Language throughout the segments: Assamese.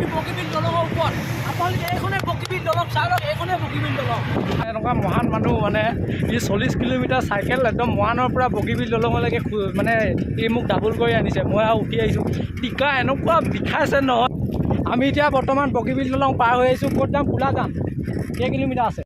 আমি বগীবিল দলঙৰ ওপৰত আপোনালোকে এইখনে বগীবিল দলং চাই লওক এইখনে বগীবিল দলং এনেকুৱা মহান মানুহ মানে ই 40 কিলোমিটাৰ চাইকেল একদম মৰাণৰ পৰা বগীবিল দলঙলৈকে মানে ই মোক ডাবল কৰি আনিছে মই আৰু উঠি আহিছোঁ টিকা এনেকুৱা বিষাইছে নহয় আমি এতিয়া বৰ্তমান বগীবিল দলং পাৰ হৈ আহিছোঁ ক'ত যাম পোলা যাম কেই কিলোমিটাৰ আছে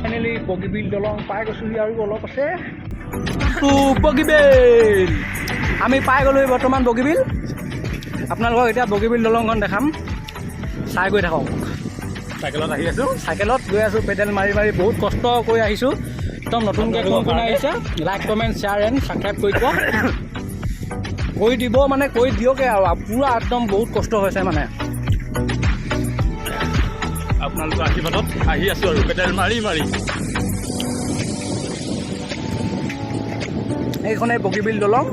ফাইনেলি বগীবিল দলং পাই গৈছোঁহি আৰু অলপ আছে বগীবিল আমি পাই গ'লোহি বৰ্তমান বগীবিল আপোনালোকক এতিয়া বগীবিল দলংখন দেখাম চাই গৈ থাকক চাইকেলত গৈ আছোঁ পেডেল মাৰি মাৰি বহুত কষ্ট কৰি আহিছোঁ একদম নতুনকৈ কোন আহিছে like comment share and subscribe কৰি দিব মানে কৰি দিয়কে আৰু পূৰা একদম বহুত কষ্ট হৈছে মানে আপোনালোকৰ আশীৰ্বাদত আহি আছোঁ আৰু পেডেল মাৰি মাৰি এইখনে বগীবিল দলং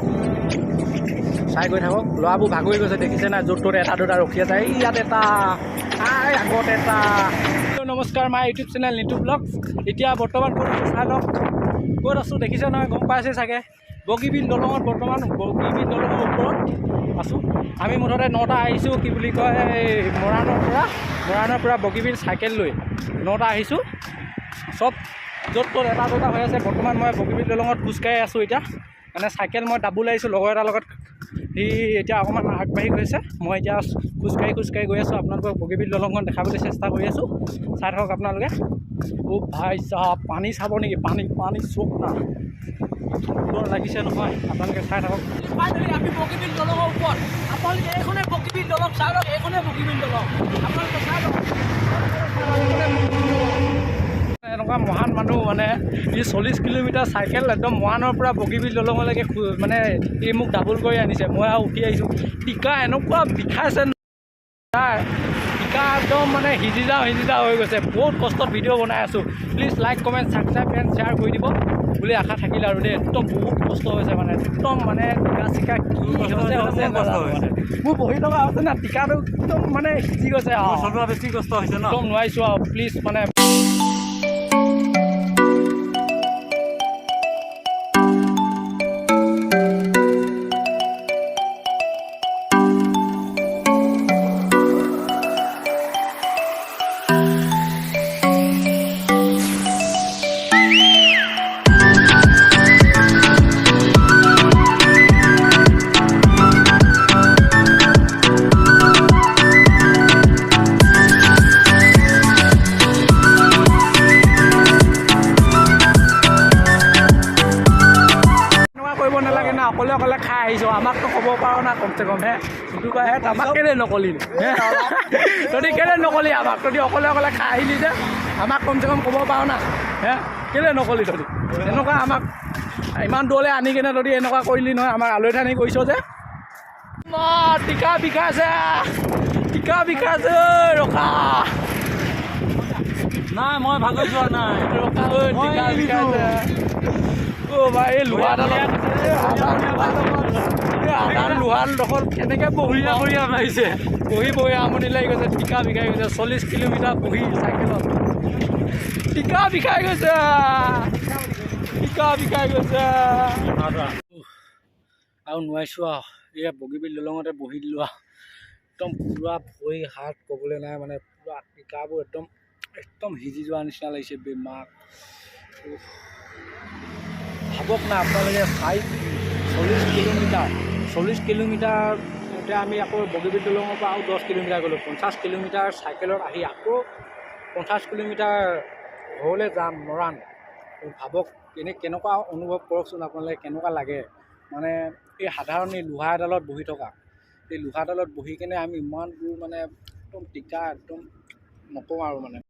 চাই গৈ থাকক ল'ৰাবোৰ ভাগৰি গৈছে দেখিছে নাই য'ত ত'ত এটা দুটা ৰখি আছে ইয়াত এটা আগত এটা নমস্কাৰ my YouTube channel Nitu blog এতিয়া বৰ্তমান ক'ত আছোঁ চাই লওক ক'ত আছোঁ দেখিছে নহয় গম পাইছে চাগে বগীবিল দলঙত বৰ্তমান বগীবিল দলঙৰ ওপৰত আছোঁ আমি মুঠতে 9টা আহিছোঁ কি বুলি কয় মৰাণৰ পৰা বগীবিল চাইকেল লৈ 9টা আহিছোঁ চব য'ত ত'ত এটা দুটা হৈ আছে বৰ্তমান মই বগীবিল দলঙত খোজকাঢ়ি আছোঁ এতিয়া মানে চাইকেল মই ডাবুল আহিছোঁ লগৰ এটাৰ লগত সি এতিয়া অকণমান আগবাঢ়ি গৈছে মই এতিয়া খোজকাঢ়ি গৈ আছোঁ আপোনালোকক বগীবিল দলংখন দেখাবলৈ চেষ্টা কৰি আছোঁ চাই থাকক আপোনালোকে ভাই চাহ পানী চাব নেকি পানী চোক না সুন্দৰ লাগিছে নহয় আপোনালোকে চাই থাকক ফাইনেলি আমি বগীবিল দলঙৰ ওপৰত আপোনালোকে এইখনে বগীবিল দলং চাই লওক এইখনে বগীবিল দলং আপোনালোকে চাই লওক এনেকুৱা মহান মানুহ মানে ই 40 কিলোমিটাৰ চাইকেল একদম মৰাণৰ পৰা বগীবিল দলঙলৈকে মানে ই মোক ডাবল কৰি আনিছে মই আৰু উঠি আহিছোঁ টিকা এনেকুৱা বিষাইছে টিকা একদম মানে সিজি যাওঁ হৈ গৈছে বহুত কষ্টত ভিডিঅ' বনাই আছোঁ please like comment subscribe and share কৰি দিব বুলি আশা থাকিলে আৰু দেই একদম বহুত কষ্ট হৈছে মানে একদম মানে টিকা চিকা কি হৈছে মোৰ বহি থকা হৈছে না টিকাটো একদম মানে সিজি গৈছে বেছি কষ্ট হৈছে ন একদম নোৱাৰিছোঁ আৰু প্লিজ মানে আহিছ আমাকতো ক'ব পাৰ না কমচে কম হে সেইটো কয় হে আমাক কেলৈ নকলি তহঁতি কেলৈ নকলি আমাক তহঁতি অকলে অকলে খাই আহিলি যে আমাক কমচে কম ক'ব পাৰ না হে কেলৈ নকলি তহঁতি এনেকুৱা আমাক ইমান দূৰলৈ আনি কিনে তহঁতি এনেকুৱা কৰিলি নহয় আমাক আলৈ ঠানি কৰিছ যে টিকা বিষাইছে ৰখা নাই মই ভাগত যোৱা নাই ৰখা টিকা বিষাইছে অ' ভাই এই লোহাডালত আধাৰ লোহাৰ দখল কেনেকৈ বঢ়িয়া বঢ়িয়া মাৰিছে বহি আমনি লাগি গৈছে টিকা বিষাই গৈছে 40 কিলোমিটাৰ বহি চাইকেলত টিকা বিষাই গৈছে আৰু নোৱাৰিছোঁ আৰু এয়া বগীবিল দলঙতে বহি দিলোঁ আৰু একদম পূৰা ভৰি হাত ক'বলৈ নাই মানে পূৰা টিকাবোৰ একদম সিজি যোৱা নিচিনা লাগিছে বেমাৰ ভাবক না আপোনালোকে 40 কিলোমিটাৰ এতিয়া আমি আকৌ বগীবিল দলঙৰ পৰা আৰু 10 কিলোমিটাৰ গ'লোঁ 50 কিলোমিটাৰ চাইকেলত আহি আকৌ 50 কিলোমিটাৰ ঘৰলৈ যাম মৰাণ ভাবক কেনেকুৱা অনুভৱ কৰকচোন আপোনালোকে কেনেকুৱা লাগে মানে এই সাধাৰণ এই লোহা এডালত বহি থকা এই লোহাডালত বহি কিনে আমি ইমান দূৰ মানে একদম টিকা একদম নকওঁ আৰু মানে